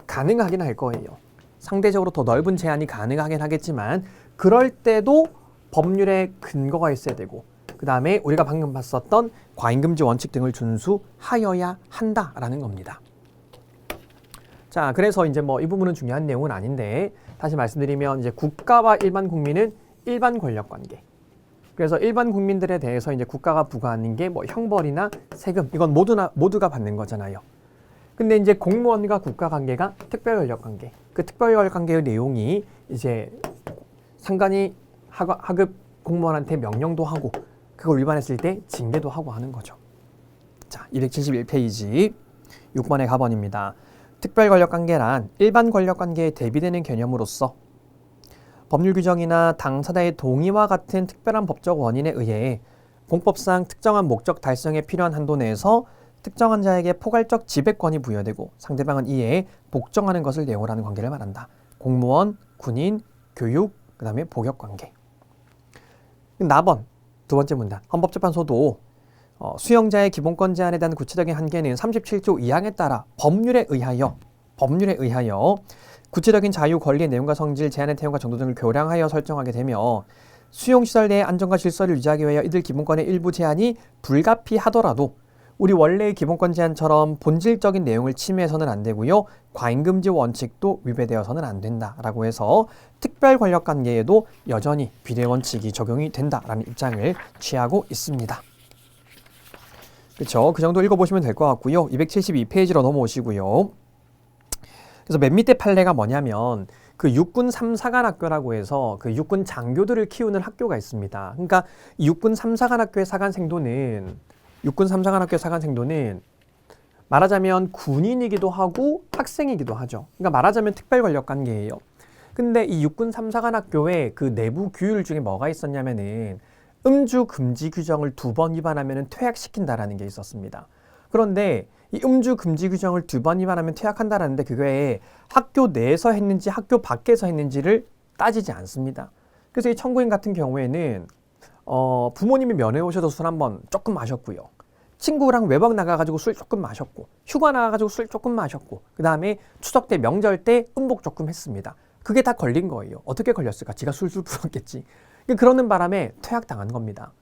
가능하긴 할 거예요. 상대적으로 더 넓은 제한이 가능하긴 하겠지만 그럴 때도 법률에 근거가 있어야 되고 그 다음에 우리가 방금 봤었던 과잉금지 원칙 등을 준수하여야 한다라는 겁니다. 자, 그래서 이제 뭐 이 부분은 중요한 내용은 아닌데 다시 말씀드리면 이제 국가와 일반 국민은 일반 권력 관계. 그래서 일반 국민들에 대해서 이제 국가가 부과하는 게 뭐 형벌이나 세금 이건 모두가 받는 거잖아요. 근데 이제 공무원과 국가 관계가 특별 권력 관계. 그 특별 권력 관계의 내용이 이제 상관이 하급 공무원한테 명령도 하고 그걸 위반했을 때 징계도 하고 하는 거죠. 자, 271페이지 6번의 가번입니다. 특별 권력 관계란 일반 권력 관계에 대비되는 개념으로서 법률 규정이나 당사자의 동의와 같은 특별한 법적 원인에 의해 공법상 특정한 목적 달성에 필요한 한도 내에서 특정한 자에게 포괄적 지배권이 부여되고 상대방은 이에 복종하는 것을 내용으로 하는 관계를 말한다. 공무원, 군인, 교육, 그 다음에 복역 관계. 나번 두 번째 문단. 헌법재판소도 수용자의 기본권 제한에 대한 구체적인 한계는 37조 2항에 따라 법률에 의하여 구체적인 자유, 권리의 내용과 성질, 제한의 태용과 정도 등을 교량하여 설정하게 되며 수용시설 내의 안전과 질서를 유지하기 위하여 이들 기본권의 일부 제한이 불가피하더라도 우리 원래의 기본권 제한처럼 본질적인 내용을 침해해서는 안 되고요. 과잉금지 원칙도 위배되어서는 안 된다라고 해서 특별 권력 관계에도 여전히 비례 원칙이 적용이 된다라는 입장을 취하고 있습니다. 그렇죠? 그 정도 읽어보시면 될 것 같고요. 272페이지로 넘어오시고요. 그래서 맨 밑에 판례가 뭐냐면 그 육군 3사관학교라고 해서 그 육군 장교들을 키우는 학교가 있습니다. 그러니까 육군 3사관학교의 육군 3사관학교 사관생도는 말하자면 군인이기도 하고 학생이기도 하죠. 그러니까 말하자면 특별 권력 관계예요. 근데 이 육군 3사관학교의 그 내부 규율 중에 뭐가 있었냐면은 음주 금지 규정을 2번 위반하면 퇴학시킨다라는 게 있었습니다. 그런데 이 음주 금지 규정을 2번 위반하면 퇴학한다라는데 그게 학교 내에서 했는지 학교 밖에서 했는지를 따지지 않습니다. 그래서 이 청구인 같은 경우에는 부모님이 면회 오셔서 술 한번 조금 마셨고요. 친구랑 외박 나가가지고 술 조금 마셨고 휴가 나가가지고 술 조금 마셨고 그 다음에 추석 때 명절 때 음복 조금 했습니다. 그게 다 걸린 거예요. 어떻게 걸렸을까? 지가 술술 풀었겠지. 그러는 바람에 퇴학당한 겁니다.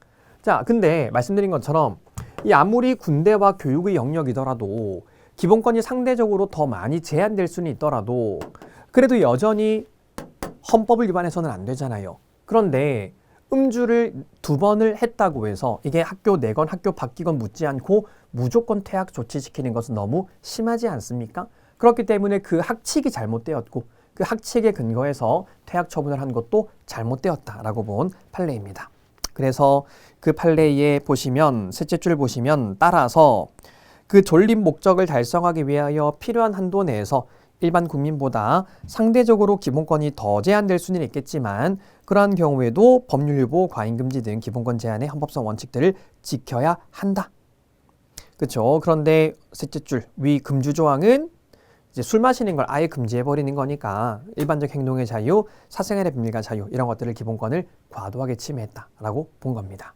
자, 근데 말씀드린 것처럼 이 아무리 군대와 교육의 영역이더라도 기본권이 상대적으로 더 많이 제한될 수는 있더라도 그래도 여전히 헌법을 위반해서는 안 되잖아요. 그런데 음주를 2번을 했다고 해서 이게 학교 내건 학교 바뀌건 묻지 않고 무조건 퇴학 조치시키는 것은 너무 심하지 않습니까? 그렇기 때문에 그 학칙이 잘못되었고 그 학칙에 근거해서 퇴학 처분을 한 것도 잘못되었다라고 본 판례입니다. 그래서 그 판례에 보시면 셋째 줄 보시면 따라서 그 존립 목적을 달성하기 위하여 필요한 한도 내에서 일반 국민보다 상대적으로 기본권이 더 제한될 수는 있겠지만 그러한 경우에도 법률유보, 과잉금지 등 기본권 제한의 헌법성 원칙들을 지켜야 한다. 그렇죠. 그런데 셋째 줄 위 금주 조항은 이제 술 마시는 걸 아예 금지해버리는 거니까 일반적 행동의 자유, 사생활의 비밀과 자유 이런 것들을 기본권을 과도하게 침해했다라고 본 겁니다.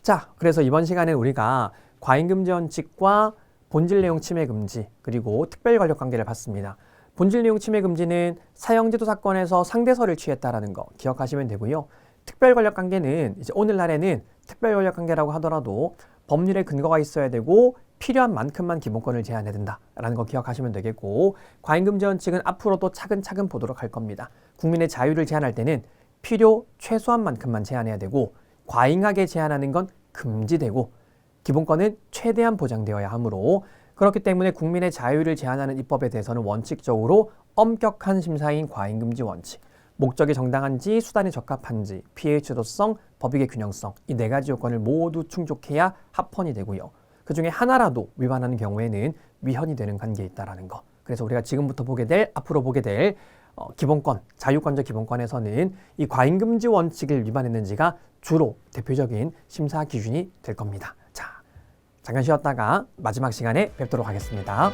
자, 그래서 이번 시간에 우리가 과잉금지 원칙과 본질 내용 침해 금지 그리고 특별 권력 관계를 봤습니다. 본질 내용 침해 금지는 사형제도 사건에서 상대서를 취했다라는 거 기억하시면 되고요. 특별 권력 관계는 이제 오늘날에는 특별 권력 관계라고 하더라도 법률에 근거가 있어야 되고 필요한 만큼만 기본권을 제한해야 된다라는 거 기억하시면 되겠고 과잉금지 원칙은 앞으로도 차근차근 보도록 할 겁니다. 국민의 자유를 제한할 때는 필요 최소한 만큼만 제한해야 되고 과잉하게 제한하는 건 금지되고 기본권은 최대한 보장되어야 하므로 그렇기 때문에 국민의 자유를 제한하는 입법에 대해서는 원칙적으로 엄격한 심사인 과잉금지 원칙, 목적이 정당한지 수단이 적합한지, 피해의 최소성, 법익의 균형성 이 4가지 요건을 모두 충족해야 합헌이 되고요. 그중에 하나라도 위반하는 경우에는 위헌이 되는 관계에 있다는 거. 그래서 우리가 지금부터 앞으로 보게 될 기본권, 자유권적 기본권에서는 이 과잉금지 원칙을 위반했는지가 주로 대표적인 심사 기준이 될 겁니다. 자, 잠깐 쉬었다가 마지막 시간에 뵙도록 하겠습니다.